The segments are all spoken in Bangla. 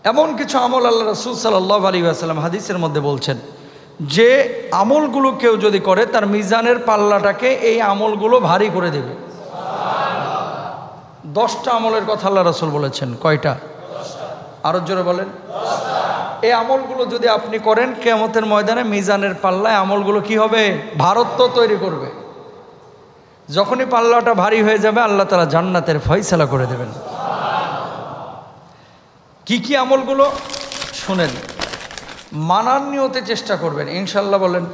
এমন কিছু আমল আল্লাহ রাসূল সাল্লাল্লাহু আলাইহি ওয়াসাল্লাম হাদিসের মধ্যে বলছেন যে আমলগুলো কেউ যদি করে তার মিজানের পাল্লাটাকে এই আমলগুলো ভারী করে দেবে। 10টা আমলের কথা আল্লাহ রাসূল বলেছেন। কয়টা? আরো জোরে বলেন। এই আমলগুলো যদি আপনি করেন কিয়ামতের ময়দানে মিজানের পাল্লায় আমলগুলো কি হবে? ভারত্ব তৈরি করবে। যখনই পাল্লাটা ভারী হয়ে যাবে আল্লাহ তাআলা জান্নাতের ফয়সালা করে দেবেন। কি কি আমলগুলো শুনেন, মানার নিয়তে চেষ্টা করবেন ইনশাআল্লাহ। বলেন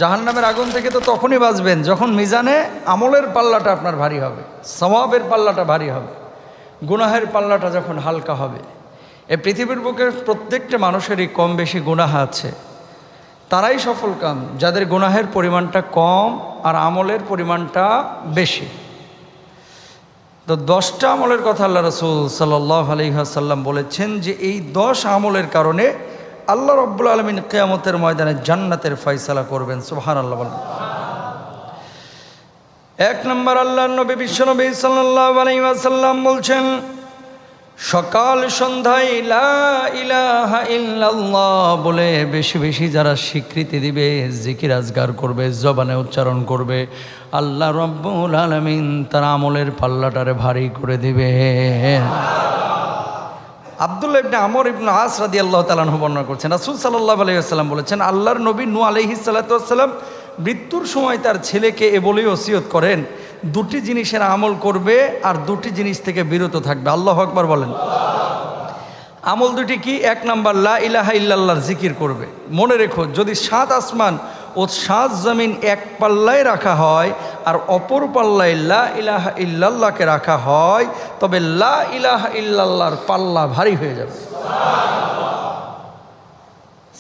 জাহান্নামের আগুন থেকে তো তখনই বাঁচবেন যখন মিজানে আমলের পাল্লাটা আপনার ভারী হবে, সওয়াবের পাল্লাটা ভারী হবে, গুনাহের পাল্লাটা যখন হালকা হবে। এই পৃথিবীর বুকে প্রত্যেকটা মানুষেরই কম বেশি গুনাহ আছে। তারাই সফল কাম যাদের গুনাহের পরিমাণটা কম আর আমলের পরিমাণটা বেশি। তো 10টা আমলের কথা আল্লাহ রাসূল সাল্লাল্লাহু আলাইহি ওয়াসাল্লাম বলেছেন যে এই 10 আমলের কারণে আল্লাহ রাব্বুল আলামিন কিয়ামতের ময়দানে জান্নাতের ফয়সালা করবেন। সুবহানাল্লাহ বলেন। 1 নম্বর, আল্লাহর নবী বিশ্বনবী সাল্লাল্লাহু আলাইহি ওয়াসাল্লাম বলছেন সকাল সন্ধ্যায় লা ইলাহা ইল্লাল্লাহ বলে বেশি বেশি যারা স্বীকৃতি দিবে, জিকির আজগার করবে, জবানে উচ্চারণ করবে, আল্লাহ রাব্বুল আলামিন তার আমলের পাল্লাটারে ভারী করে দিবে। আব্দুল্লাহ ইবনে আমর ইবনে আস রাদিয়াল্লাহু তাআলা আনহু বর্ণনা করছেন রাসূল সাল্লাল্লাহু আলাইহি ওয়াসাল্লাম বলেছেন আল্লাহর নবী নূহ আলাইহিস সালাতু ওয়াসসালাম মৃত্যুর সময় তার ছেলেকে এ বলেই ওসিয়ত করেন, 2টি জিনিসের আমল করবে আর 2টি জিনিস থেকে বিরত থাকবে। আল্লাহু আকবার বলেন। আমল 2টি কি? 1 নাম্বার লা ইলাহা ইল্লাল্লাহর জিকির করবে। মনে রেখো, যদি 7 আসমান ও 7 জমিন এক পাল্লায় রাখা হয় আর অপর পাল্লায় লা ইলাহা ইল্লাল্লাহকে রাখা হয় তবে লা ইলাহা ইল্লাল্লাহর পাল্লা ভারী হয়ে যাবে।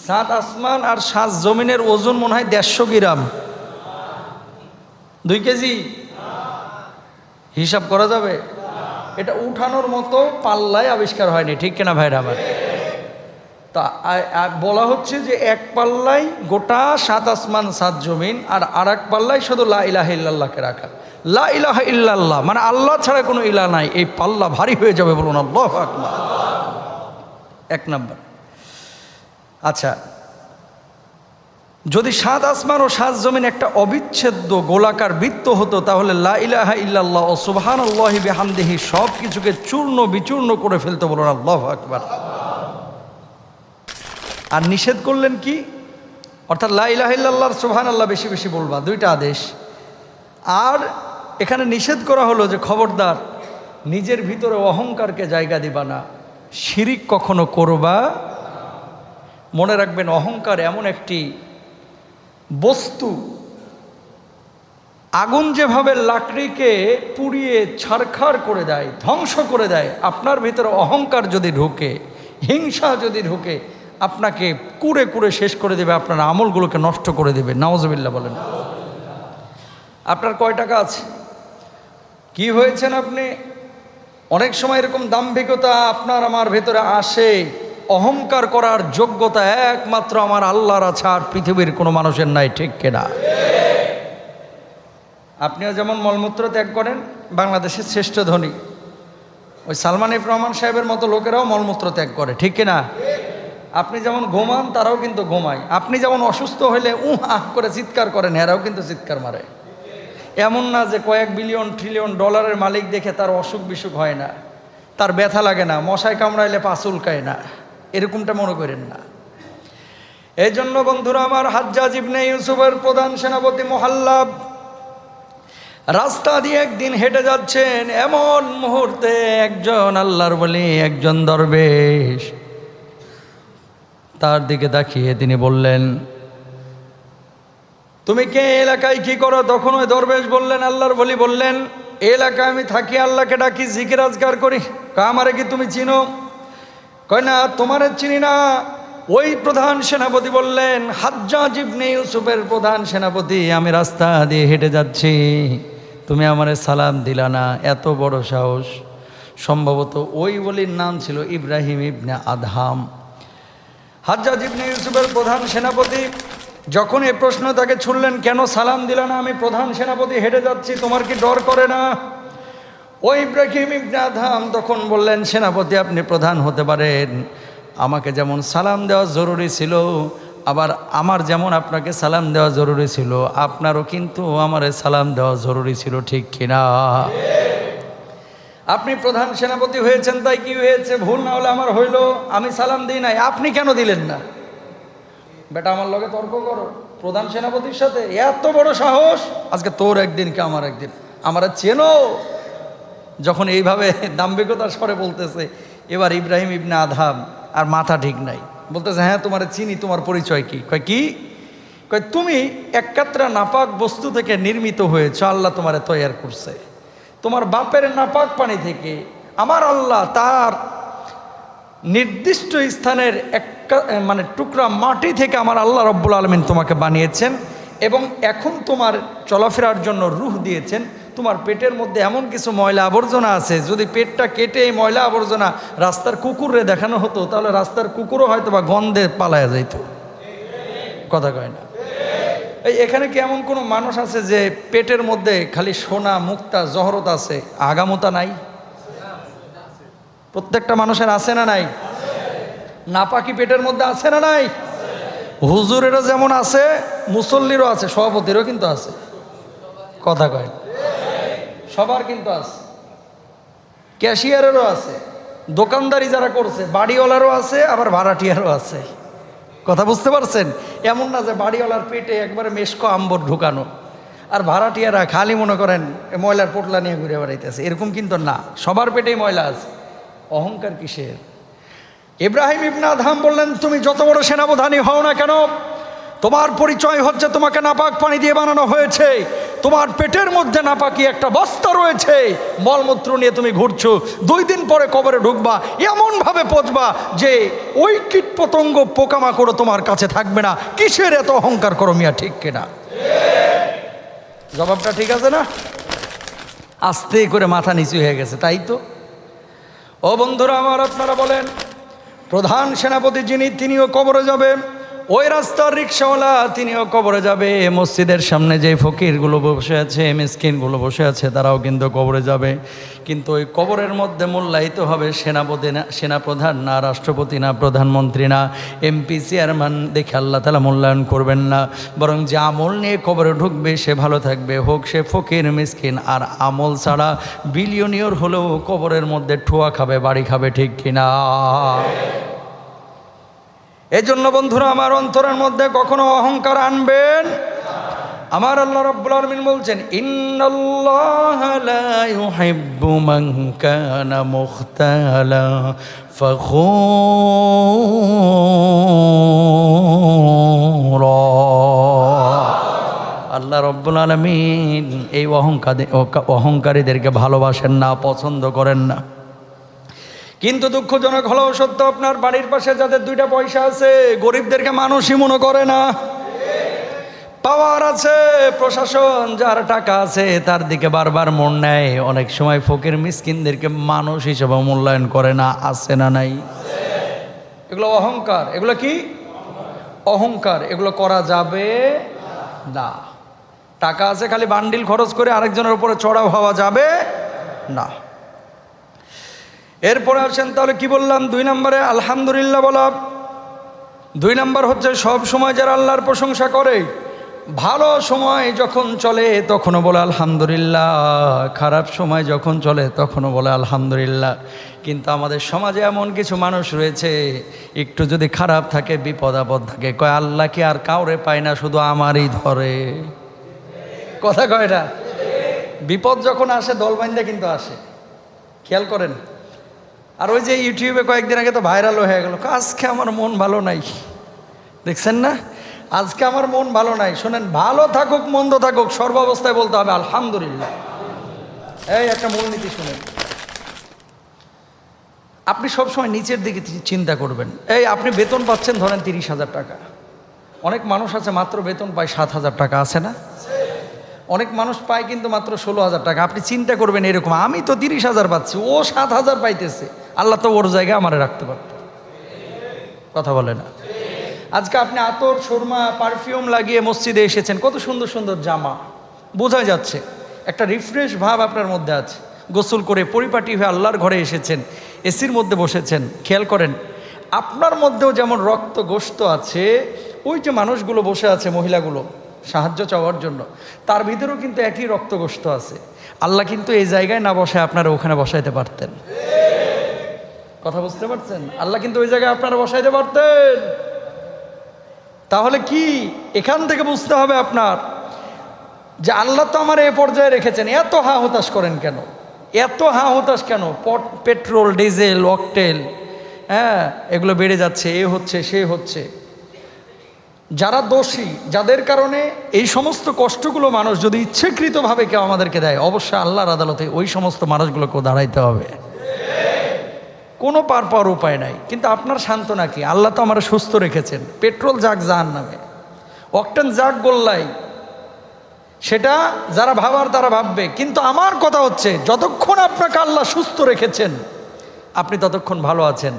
7 আসমান আর 7 জমিনের ওজন মনে হয় 150 গ্রাম, 2 কেজি। হিসাব করা যাবে? এটা উঠানোর মতো পাল্লায় আবিষ্কার হয়নি, ঠিক কিনা ভাইরা আমার? তা বলা হচ্ছে যে এক পাল্লায় গোটা 7 আসমান 7 জমিন আর আরেক পাল্লায় শুধু লা ইলাহা ইল্লাল্লাহকে রাখা। লা ইলাহা ইল্লাল্লাহ মানে আল্লাহ ছাড়া কোনো ইলাহ নাই, এই পাল্লা ভারী হয়ে যাবে। বলুন আল্লাহু আকবার। 1 নাম্বার। আচ্ছা, যদি 7 আসমান ও 7 জমিন একটা অবিচ্ছেদ্য গোলাকার বৃত্ত হতো তাহলে লা ইলাহা ইল্লাল্লাহ ও সুবহানাল্লাহি বিহামদিহি সব কিছুকে চূর্ণ বিচূর্ণ করে ফেলতো। বলুন আল্লাহু আকবার। আর নিষেধ করলেন কি? অর্থাৎ লা ইলাহা ইল্লাল্লাহ সুবহানাল্লাহ বেশি বেশি বলবা, 2টা আদেশ। আর এখানে নিষেধ করা হলো যে খবরদার নিজের ভিতরে অহংকারকে জায়গা দিবা না, শিরিক কখনো করবা। মনে রাখবেন অহংকার এমন একটি বস্তু, আগুন যেভাবে লাকড়িকে পুড়িয়ে ছারখার করে দেয়, ধ্বংস করে দেয়, আপনার ভিতরে অহংকার যদি ঢোকে, হিংসা যদি ঢোকে, আপনাকে কুড়ে কুড়ে শেষ করে দেবে, আপনার আমলগুলোকে নষ্ট করে দেবে। নাউজুবিল্লাহ বলেন। আপনার কয় টাকা আছে, কি হয়েছেন আপনি? অনেক সময় এরকম দাম্ভিকতা আপনার আমার ভেতরে আসে। অহংকার করার যোগ্যতা একমাত্র আমার আল্লাহর আছে, আর পৃথিবীর কোনো মানুষের নাই, ঠিক কিনা? আপনিও যেমন মলমূত্র ত্যাগ করেন, বাংলাদেশের শ্রেষ্ঠ ধনী ওই সালমান এফ রহমান সাহেবের মতো লোকেরাও মলমূত্র ত্যাগ করে, ঠিক কিনা? আপনি যেমন ঘুমান তারাও কিন্তু ঘুমায়। আপনি যেমন অসুস্থ হইলে আহ করে চিৎকার করেন, এরাও কিন্তু চিৎকার মারে। এমন না যে কয়েক বিলিয়ন ট্রিলিয়ন ডলারের মালিক দেখে তার অসুখ বিসুখ হয় না, তার ব্যথা লাগে না, মশায় কামড়াইলে পা চুলকায় না, এরকমটা মনে করেন না। এই জন্য বন্ধুরা আমার, হাজ্জাজ ইবনে ইউসুফের প্রধান সেনাপতি মুহাল্লাব রাস্তা দিয়ে একদিন হেঁটে যাচ্ছেন। এমন মুহূর্তে একজন আল্লাহর ওলি, একজন দরবেশ তার দিকে তাকিয়ে তিনি বললেন, তুমি কে, এলাকায় কি করো? তখন ওই দরবেশ বললেন, আল্লাহর ওলি বললেন, এলাকায় আমি থাকি, আল্লাহকে ডাকি, জিকির আজগার করি। আমারে কি তুমি চিনো? কয় না, তোমারে চিনি না। ওই প্রধান সেনাপতি বললেন, হাজ্জাজ ইবনে ইউসুফের প্রধান সেনাপতি, আমি রাস্তা দিয়ে হেঁটে যাচ্ছি, তুমি আমারে সালাম দিলা না, এত বড় সাহস। সম্ভবত ওই ওলির নাম ছিল ইব্রাহিম ইবনে আদহাম। হাজ্জাজ ইবনে ইউসুফের প্রধান সেনাপতি যখন এই প্রশ্ন তাকে ছুড়লেন, কেন সালাম দিলা না? আমি প্রধান সেনাপতি, হেঁটে যাচ্ছি, তোমার কি ডর করে না? ওই ইব্রাহিম ইবনে আদহাম তখন বললেন, সেনাপতি আপনি প্রধান হতে পারেন, আমাকে যেমন সালাম দেওয়া জরুরি ছিল, আবার আমার যেমন আপনাকে সালাম দেওয়া জরুরি ছিল, আপনারও কিন্তু আমারে সালাম দেওয়া জরুরি ছিল, ঠিক কিনা? আপনি প্রধান সেনাপতি হয়েছেন, তাই কি হয়েছে? ভুল না হলে আমার হইল, আমি সালাম দিই নাই, আপনি কেন দিলেন না? বেটা আমার লগে তর্ক করো প্রধান সেনাপতির সাথে? এত বড় সাহস! আজকে তোর একদিন কে আমার একদিন, আমরা চেনো। যখন এইভাবে দাম্ভিকতার স্বরে বলতেছে, এবার ইব্রাহিম ইবনে আদহাম আর মাথা ঠিক নাই, বলতেছে, হ্যাঁ তোমার চিনি, তোমার পরিচয় কি? কয় কি? কয় তুমি এক কাতরা নাপাক বস্তু থেকে নির্মিত হয়েছ, আল্লাহ তোমারে তৈয়ার করছে। তোমার বাপের নাপাক পানি থেকে আমার আল্লাহ তার নির্দিষ্ট স্থানের মানে টুকরা মাটি থেকে আমার আল্লাহ রব্বুল আলামিন তোমাকে বানিয়েছেন, এবং এখন তোমার চলাফেরার জন্য রূহ দিয়েছেন। তোমার পেটের মধ্যে এমন কিছু ময়লা আবর্জনা আছে, যদি পেটটা কেটে এই ময়লা আবর্জনা রাস্তার কুকুরে দেখানো হতো, তাহলে রাস্তার কুকুরও হয়তো বা গন্ধে পালায়া যাইত। কথা কয় না? এখানে কি এমন কোনো মানুষ আছে যে পেটের মধ্যে খালি সোনা মুক্তা জহরত আছে, আগামতা নাই? প্রত্যেকটা মানুষের আছে না নাই? নাপাকি পেটের মধ্যে আছে না নাই? হুজুরেরও যেমন আছে, মুসল্লিরও আছে, সভাপতিরও কিন্তু আছে। কথা কয়? সবার কিন্তু আছে, ক্যাশিয়ারেরও আছে, দোকানদারি যারা করছে বাড়িওয়ালারও আছে, আবার ভাড়াটিয়ারও আছে। কথা বুঝতে পারছেন? এমন না যে বাড়িওয়ালার পেটে একবারে মেশকো আম্বর ঢুকানো, আর ভাড়াটিয়ারা খালি মনে করেন ময়লার পোটলা নিয়ে ঘুরে বেড়াইতেছে, এরকম কিন্তু না, সবার পেটেই ময়লা আছে। অহংকার কিসের? ইব্রাহিম ইবনে আদহাম বললেন, তুমি যত বড় সেনাপ্রধানই হও না কেন, তোমার পরিচয় হচ্ছে তোমাকে নাপাক পানি দিয়ে বানানো হয়েছে, তোমার পেটের মধ্যে নাপাকি একটা বস্তা রয়েছে, মলমূত্র নিয়ে তুমি ঘুরছো, 2 দিন পরে কবরে ঢুকবা, এমনভাবে পচবা যে ওই কীট পতঙ্গ পোকামাকড় তোমার কাছে থাকবে না। কিসের এত অহংকার করো মিয়া, ঠিক কিনা? জবাবটা ঠিক আছে না? আস্তে করে মাথা নিচু হয়ে গেছে, তাই তো। ও বন্ধুরা আমার, আপনারা বলেন, প্রধান সেনাপতি যিনি, তিনিও কবরে যাবে, ওই রাস্তার রিক্সাওয়ালা তিনিও কবরে যাবে, মসজিদের সামনে যে ফকিরগুলো বসে আছে, মিসকিনগুলো বসে আছে, তারাও কিন্তু কবরে যাবে। কিন্তু ওই কবরের মধ্যে মূল্যায়িত হবে সেনাপতি না, সেনাপ্রধান না, রাষ্ট্রপতি না, প্রধানমন্ত্রী না, এমপি চেয়ারম্যান দেখে আল্লাহ তাআলা মূল্যায়ন করবেন না, বরং যে আমল নিয়ে কবরে ঢুকবে সে ভালো থাকবে, হোক সে ফকির মিসকিন। আর আমল ছাড়া বিলিয়নিয়র হলেও কবরের মধ্যে ঠুয়া খাবে, বাড়ি খাবে, ঠিক কিনা? এই জন্য বন্ধুরা আমার, অন্তরের মধ্যে কখনো অহংকার আনবেন। আমার আল্লাহ রাব্বুল আলামিন বলছেন, ইন্নাল্লাহা লা ইউহিব্বু মান কানা মুখতালা ফখুরা। আল্লাহ রাব্বুল আলামিন এই অহংকারীদেরকে ভালোবাসেন না, পছন্দ করেন না। কিন্তু দুঃখজনক হলেও সত্য, আপনার বাড়ির পাশে যাদের 2টা পয়সা আছে, গরিবদেরকে মানুষই মনে করে না। পাওয়ার আছে, প্রশাসন, যার টাকা আছে তার দিকে বারবার মন নেয়, অনেক সময় ফকির মিসকিনদেরকে মানুষ হিসেবে মূল্যায়ন করে না। আছে না নাই? এগুলো অহংকার। এগুলো কি অহংকার? এগুলো করা যাবে না। টাকা আছে, খালি বান্ডিল খরচ করে আরেকজনের উপরে চড়াও হওয়া যাবে না। এরপরে আসেন, তাহলে কি বললাম? 2 নম্বরে আলহামদুলিল্লাহ বলা। 2 নম্বর হচ্ছে সব সময় যারা আল্লাহর প্রশংসা করে, ভালো সময় যখন চলে তখনও বলে আলহামদুলিল্লাহ, খারাপ সময় যখন চলে তখনও বলে আলহামদুলিল্লাহ। কিন্তু আমাদের সমাজে এমন কিছু মানুষ রয়েছে, একটু যদি খারাপ থাকে, বিপদ আপদ থাকে, কয় আল্লাহ কি আর কাউরে পায় না, শুধু আমারই ধরে। কথা কয় না? বিপদ যখন আসে দলবাইন্দা কিন্তু আসে, খেয়াল করেন। আর ওই যে ইউটিউবে কয়েকদিন আগে তো ভাইরাল হয়ে গেল, আজকে আমার মন ভালো নাই, দেখছেন না? আজকে আমার মন ভালো নাই। শোনেন, ভালো থাকুক মন্দ থাকুক, সর্বাবস্থায় বলতে হবে আলহামদুলিল্লাহ। এই একটা মূলনীতি শুনেন, আপনি সবসময় নিচের দিকে চিন্তা করবেন। এই আপনি বেতন পাচ্ছেন ধরেন 30,000 টাকা, অনেক মানুষ আছে মাত্র বেতন পায় 7,000 টাকা, আছে না? অনেক মানুষ পায় কিন্তু মাত্র 16,000 টাকা। আপনি চিন্তা করবেন এরকম, আমি তো 30,000 পাচ্ছি, ও 7,000 পাইতেছে, আল্লাহ তো ওর জায়গায় আমারে রাখতে পারত। কথা বলে না? আজকে আপনি আতর, সুরমা, পারফিউম লাগিয়ে মসজিদে এসেছেন, কত সুন্দর সুন্দর জামা, বোঝা যাচ্ছে একটা রিফ্রেশ ভাব আপনার মধ্যে আছে। গোসল করে পরিপাটি হয়ে আল্লাহর ঘরে এসেছেন, এসির মধ্যে বসেছেন, খেয়াল করেন আপনার মধ্যেও যেমন রক্ত গোশত আছে, ওই যে মানুষগুলো বসে আছে মহিলাগুলো সাহায্য চাওয়ার জন্য, তার ভিতরেও কিন্তু একই রক্ত গোশত আছে। আল্লাহ কিন্তু এই জায়গায় না বসায় আপনারা ওখানে বসাইতে পারতেন। কথা বুঝতে পারছেন? আল্লাহ কিন্তু ওই জায়গায় আপনারা বসাইতে পারতেন। তাহলে কি এখান থেকে বুঝতে হবে আপনার যে আল্লাহ তো আমার এ পর্যায়ে রেখেছেন, এত হা হতাশ করেন কেন? এত হা হতাশ কেন? পেট্রোল, ডিজেল, অকটেল, হ্যাঁ এগুলো বেড়ে যাচ্ছে, এ হচ্ছে সে হচ্ছে। যারা দোষী, যাদের কারণে এই সমস্ত কষ্টগুলো মানুষ যদি ইচ্ছাকৃতভাবে কেউ আমাদেরকে দেয়, অবশ্যই আল্লাহর আদালতে ওই সমস্ত মানুষগুলোকেও দাঁড়াইতে হবে। কোনো পার পাওয়ার উপায় নাই। কিন্তু আপনার সান্ত্বনা কি? আল্লাহ তো আমার সুস্থ রেখেছেন। পেট্রোল যাক জাহান্নামে, অকটেন যাক গোল্লাই, সেটা যারা ভাবার তারা ভাববে। কিন্তু আমার কথা হচ্ছে যতক্ষণ আপনাকে আল্লাহ সুস্থ রেখেছেন আপনি ততক্ষণ ভালো আছেন।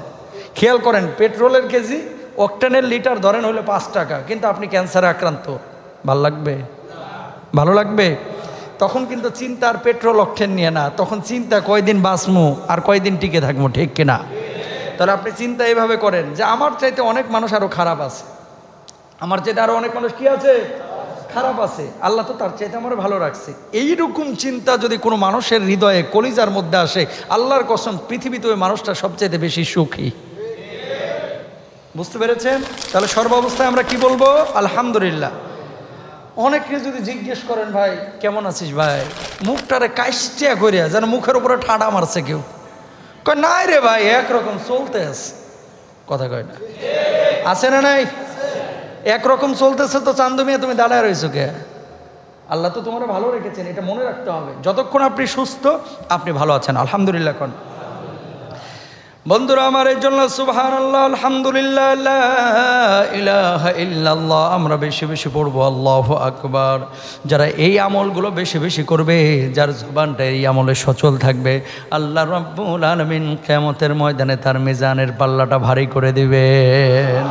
খেয়াল করেন পেট্রোলের কেজি, অকটেনের লিটার ধরেন হলো 5 টাকা, কিন্তু আপনি ক্যান্সারে আক্রান্ত, ভালো লাগবে? ভালো লাগবে? তখন কিন্তু চিন্তা আর পেট্রোল অকটেন নিয়ে না, তখন চিন্তা কয়দিন বাঁচমু আর কয়দিন টিকে থাকবো, ঠিক কিনা? তাহলে আপনি চিন্তা এইভাবে করেন যে আমার চাইতে অনেক মানুষ আরো খারাপ আছে, আমার চাইতে আরো অনেক মানুষ কি আছে, খারাপ আছে, আল্লাহ তো তার চাইতে আমার ভালো রাখছে। এইরকম চিন্তা যদি কোনো মানুষের হৃদয়ে কলিজার মধ্যে আসে, আল্লাহর কসম পৃথিবীতে ওই মানুষটা সবচাইতে বেশি সুখী। বুঝতে পেরেছেন? তাহলে সর্বাবস্থায় আমরা কি বলবো? আলহামদুলিল্লাহ। অনেকে যদি জিজ্ঞেস করেন ভাই কেমন আছিস ভাই, মুখটারে কাইস্টিয়া করিয়া যেন মুখের উপরে ঠাডা মারছে কেউ, কয় নাই রে ভাই একরকম চলতে আছে। কথা কয় না? আছে না নাই? একরকম চলতেছে তো চান্দুমিয়া তুমি দাঁড়ায় রয়েছো কে? আল্লাহ তো তোমার ভালো রেখেছেন, এটা মনে রাখতে হবে। যতক্ষণ আপনি সুস্থ আপনি ভালো আছেন আলহামদুলিল্লাহ। কোন বন্ধুরা আমার, এই জন্য সুবহানাল্লাহ, আলহামদুলিল্লাহ, লা ইলাহা ইল্লাল্লাহ আমরা বেশি বেশি পড়বো, আল্লাহু আকবার। যারা এই আমলগুলো বেশি বেশি করবে, যার জবানটা এই আমলে সচল থাকবে, আল্লাহ রাব্বুল আলামিন কিয়ামতের ময়দানে তার মিজানের পাল্লাটা ভারী করে দিবেন।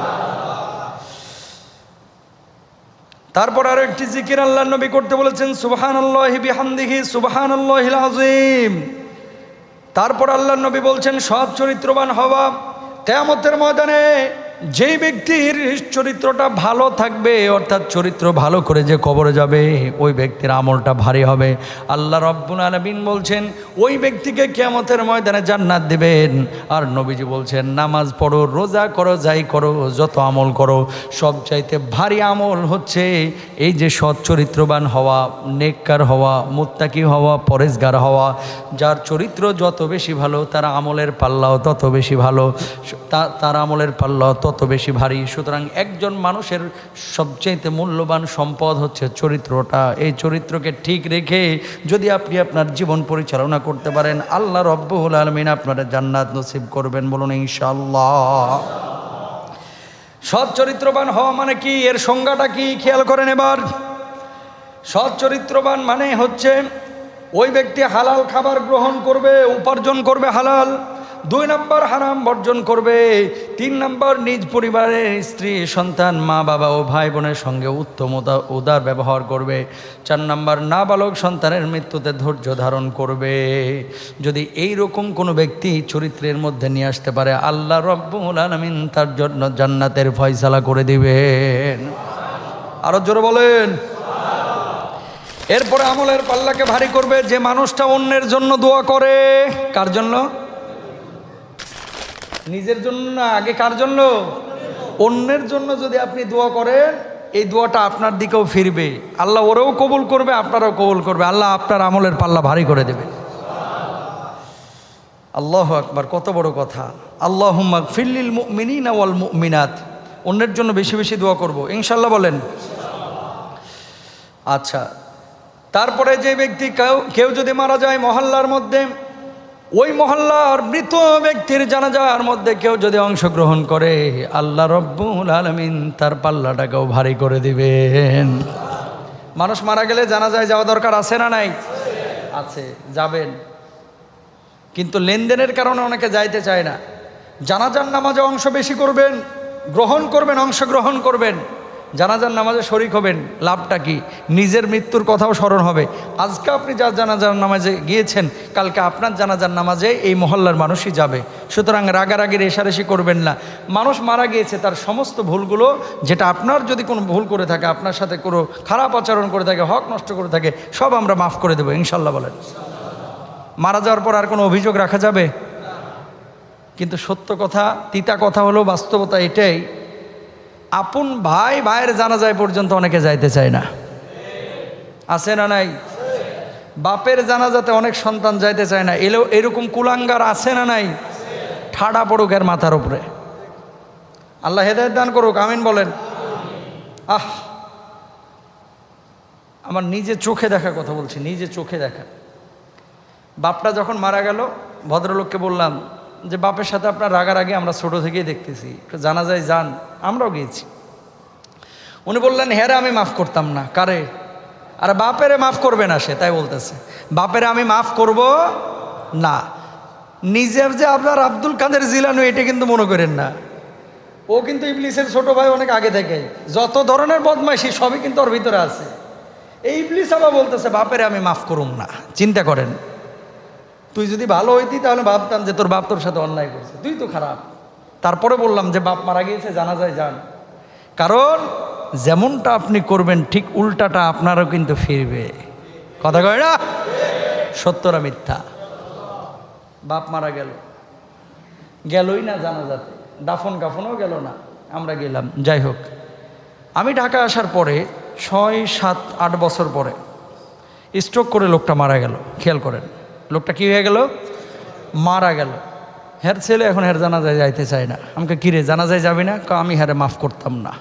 তারপর আরো একটি জিকির আল্লাহর নবী করতে বলেছেন, সুবহানাল্লাহি বিহামদিহি সুবহানাল্লাহিল আযীম। তারপর আল্লাহর নবী বলছেন সৎ চরিত্রবান হওয়া। কিয়ামতের ময়দানে যেই ব্যক্তির চরিত্রটা ভালো থাকবে, অর্থাৎ চরিত্র ভালো করে যে কবরে যাবে, ওই ব্যক্তির আমলটা ভারী হবে। আল্লাহ রাব্বুল আলামিন বলছেন ওই ব্যক্তিকে কিয়ামতের ময়দানে জান্নাত দিবেন। আর নবীজি বলছেন নামাজ পড়ো, রোজা করো, যাই করো, যত আমল করো, সবচাইতে ভারী আমল হচ্ছে এই যে সৎ চরিত্রবান হওয়া, নেককার হওয়া, মুত্তাকি হওয়া, পরেজগার হওয়া। যার চরিত্র যত বেশি ভালো তার আমলের পাল্লাও তত বেশি ভালো, তার আমলের পাল্লাও তত বেশি ভারী। সুতরাং একজন মানুষের সবচেয়ে মূল্যবান সম্পদ হচ্ছে চরিত্রটা। এই চরিত্রকে ঠিক রেখে যদি আপনি আপনার জীবন পরিচালনা করতে পারেন, আল্লাহ রাব্বুল আলামিন আপনার জান্নাত নসিব করবেন। বলুন ইনশাআল্লাহ। সৎ চরিত্রবান হওয়া মানে কি? এর সংজ্ঞাটা কি খেয়াল করেন এবার। সৎ চরিত্রবান মানে হচ্ছে ওই ব্যক্তি হালাল খাবার গ্রহণ করবে, উপার্জন করবে হালাল। 2 নম্বর হারাম বর্জন করবে। 3 নম্বর নিজ পরিবারের স্ত্রী, সন্তান, মা বাবা ও ভাই বোনের সঙ্গে উত্তম উদার ব্যবহার করবে। 4 নম্বর নাবালক সন্তানের মৃত্যুতে ধৈর্য ধারণ করবে। যদি এই রকম কোনো ব্যক্তি চরিত্রের মধ্যে নিয়ে আসতে পারে, আল্লাহ রাব্বুল আলামিন তার জন্য জান্নাতের ফয়সালা করে দিবেন। আরো জোরে বলেন। এরপরে আমলের পাল্লাকে ভারী করবে যে মানুষটা অন্যের জন্য দোয়া করে। কার জন্য? নিজের জন্য না, আগে কার জন্য? অন্যের জন্য যদি আপনি দোয়া করেন, এই দোয়াটা আপনার দিকেও ফিরবে, আল্লাহ ওরেও কবুল করবে, আপনারাও কবুল করবে, আল্লাহ আপনার আমলের পাল্লা ভারী করে দেবে। আল্লাহু আকবার, কত বড় কথা। আল্লাহুম্মা গফিরলিল মুমিনিনা ওয়াল মুমিনাত। অন্যের জন্য বেশি বেশি দোয়া করব ইনশাআল্লাহ, বলেন। আচ্ছা, তারপরে যে ব্যক্তি কেউ যদি মারা যায় মহল্লার মধ্যে, ওই মহল্লার মৃত ব্যক্তির জানাজার মধ্যে কেউ যদি অংশগ্রহণ করে, আল্লাহ রাব্বুল আলামিন তার পাল্লাটাকেও ভারী করে দিবেন। মানুষ মারা গেলে জানাজায় যাওয়া দরকার আছে না নাই? আছে, যাবেন। কিন্তু লেনদেনের কারণে অনেকে যাইতে চায় না। জানাজার নামাজে অংশ বেশি করবেন, গ্রহণ করবেন, অংশগ্রহণ করবেন। জানাজার নামাজে শরিক হবেন, লাভটা কি? নিজের মৃত্যুর কথাও স্মরণ হবে। আজকে আপনি যার জানাজার নামাজে গিয়েছেন, কালকে আপনার জানাজার নামাজে এই মহল্লার মানুষই যাবে। সুতরাং রাগারাগি রেশারেশি করবেন না। মানুষ মারা গিয়েছে, তার সমস্ত ভুলগুলো, যেটা আপনার যদি কোনো ভুল করে থাকে, আপনার সাথে কোনো খারাপ আচরণ করে থাকে, হক নষ্ট করে থাকে, সব আমরা মাফ করে দেবো ইনশাল্লাহ। বলেন, মারা যাওয়ার পর আর কোনো অভিযোগ রাখা যাবে? কিন্তু সত্য কথা, তিতা কথা হলো, বাস্তবতা এটাই, আপন ভাই ভাইয়ের জানাজায় পর্যন্ত অনেকে যাইতে চায় না। আছে না নাই? বাপের জানাজাতে অনেক সন্তান যাইতে চায় না। এরকম কুলাঙ্গার আছে না নাই? ঠাডা পড়ুক এর মাথার উপরে। আল্লাহ হেদায়েত দান করুক, আমিন বলেন। আমার নিজে চোখে দেখা কথা বলছি, নিজে চোখে দেখা। বাপটা যখন মারা গেল, ভদ্রলোককে বললাম যে বাপের সাথে আপনার রাগারাগি আমরা ছোট থেকেই দেখতেছি, একটু জানাজায় যান। আমরাও গিয়েছি। উনি বললেন, হ্যাঁ রে, আমি মাফ করতাম না। কারে? আর বাপেরে মাফ করবে না সে, তাই বলতেছে বাপেরে আমি মাফ করব না। নিজের যে আপনার আব্দুল কাদের জিলানী, এটা কিন্তু মনে করেন না। ও কিন্তু ইবলিসের ছোট ভাই অনেক আগে থেকে। যত ধরনের বদমাইশি সবই কিন্তু ওর ভিতরে আছে। এই ইবলিস আবার বলতেছে বাপেরে আমি মাফ করুম না। চিন্তা করেন, তুই যদি ভালো হইতি তাহলে ভাবতাম যে তোর বাপ তোর সাথে অন্যায় করছে, তুই তো খারাপ। তারপরে বললাম যে বাপ মারা গিয়েছে, জানাজায় যান। কারণ যেমনটা আপনি করবেন ঠিক উল্টাটা আপনারও কিন্তু ফিরবে। কথা কয় না? সত্যরা মিথ্যা? বাপ মারা গেলই না জানাজাতে, দাফন কাফনও গেল না, আমরা গেলাম। যাই হোক, আমি ঢাকা আসার পরে 6, 7, 8 বছর পরে স্ট্রোক করে লোকটা মারা গেল। খেয়াল করেন, লোকটা কি হয়ে গেল? মারা গেল। হের ছেলে এখন হের জানাজায় যাইতে চায় না। আমাকে কিরে জানাজায় যাবি না? আমি হেরে মাফ করতাম না।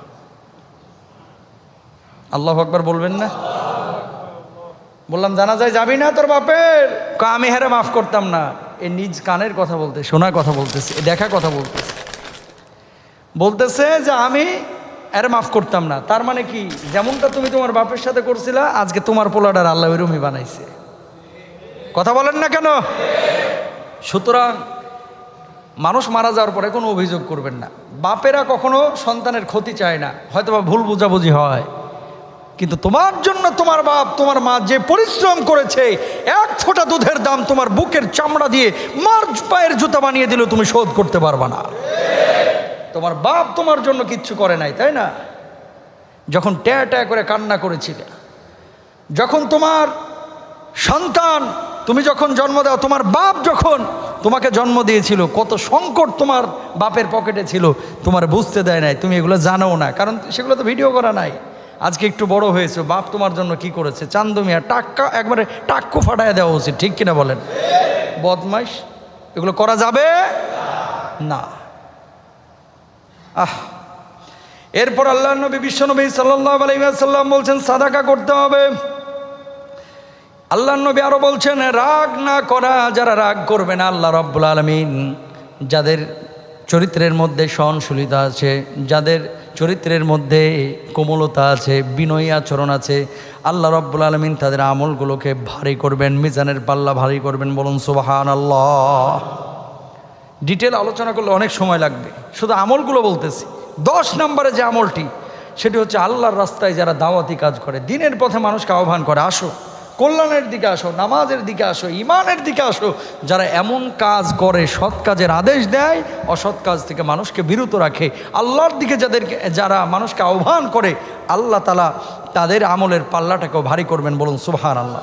আল্লাহু আকবার বলবেন না? বললাম জানাজায় যাবি না তোর বাপের? আমি হেরে মাফ করতাম না। এ নিজ কানের কথা বলতে, শোনা কথা বলতেছে, দেখা কথা বলতেছে যে আমি এর মাফ করতাম না। তার মানে কি? যেমনটা তুমি তোমার বাপের সাথে করছিলা, আজকে তোমার পোলাডার আল্লাহ ওইরকমই বানাইছে। কথা বলেন না কেন? সুতরাং মানুষ মারা যাওয়ার পরে কোনো অভিযোগ করবেন না। বাপেরা কখনো সন্তানের ক্ষতি চায় না, হয়তো বা ভুল বোঝাবুঝি হয়, কিন্তু তোমার জন্য তোমার বাপ তোমার মা যে পরিশ্রম করেছে, এক ফোঁটা দুধের দাম তোমার বুকের চামড়া দিয়ে মার পায়ের জুতা বানিয়ে দিলেও তুমি শোধ করতে পারবা না। তোমার বাপ তোমার জন্য কিচ্ছু করে নাই, তাই না? যখন ট্যা ট্যা করে কান্না করেছিলে, যখন তোমার সন্তান, তুমি যখন জন্ম দাও, তোমার বাপ যখন তোমাকে জন্ম দিয়েছিল, কত সংকট তোমার বাপের পকেটে ছিল, তোমার বুঝতে দেয় নাই, তুমি এগুলো জানো না, কারণ সেগুলো তো ভিডিও করা নাই। আজকে একটু বড় হয়েছে, বাপ তোমার জন্য কি করেছে? চান্দমিয়া টাক্কা, একবারে টাক্কু ফাটায় দেওয়া উচিত, ঠিক কিনা বলেন? বদমাইশ, এগুলো করা যাবে না। এরপর আল্লাহ নবী, বিশ্বনবী সাল্লাল্লাহু আলাইহি ওয়াসাল্লাম বলছেন সাদাকা করতে হবে। আল্লাহ নবী আরো বলছেন রাগ না করা। যারা রাগ করবে না, আল্লাহ রাব্বুল আলামিন যাদের চরিত্রের মধ্যে সহনশীলতা আছে, যাদের চরিত্রের মধ্যে কোমলতা আছে, বিনয়ী আচরণ আছে, আল্লাহ রাব্বুল আলামিন তাদের আমলগুলোকে ভারী করবেন, মিজানের পাল্লা ভারী করবেন। বলুন সুবহানাল্লাহ। ডিটেল আলোচনা করলে অনেক সময় লাগবে, শুধু আমলগুলো বলতেছি। 10 নম্বরে যে আমলটি, সেটি হচ্ছে আল্লাহর রাস্তায় যারা দাওয়াতি কাজ করে, দিনের পথে মানুষকে আহ্বান করে, আসো কল্যাণের দিকে আসো, নামাজের দিকে আসো, ইমানের দিকে আসো। যারা এমন কাজ করে, সৎ কাজের আদেশ দেয়, অসৎ কাজ থেকে মানুষকে বিরত রাখে, আল্লাহর দিকে যারা মানুষকে আহ্বান করে, আল্লাহ তাআলা তাদের আমলের পাল্লাটাকেও ভারী করবেন। বলুন সুবহানাল্লাহ।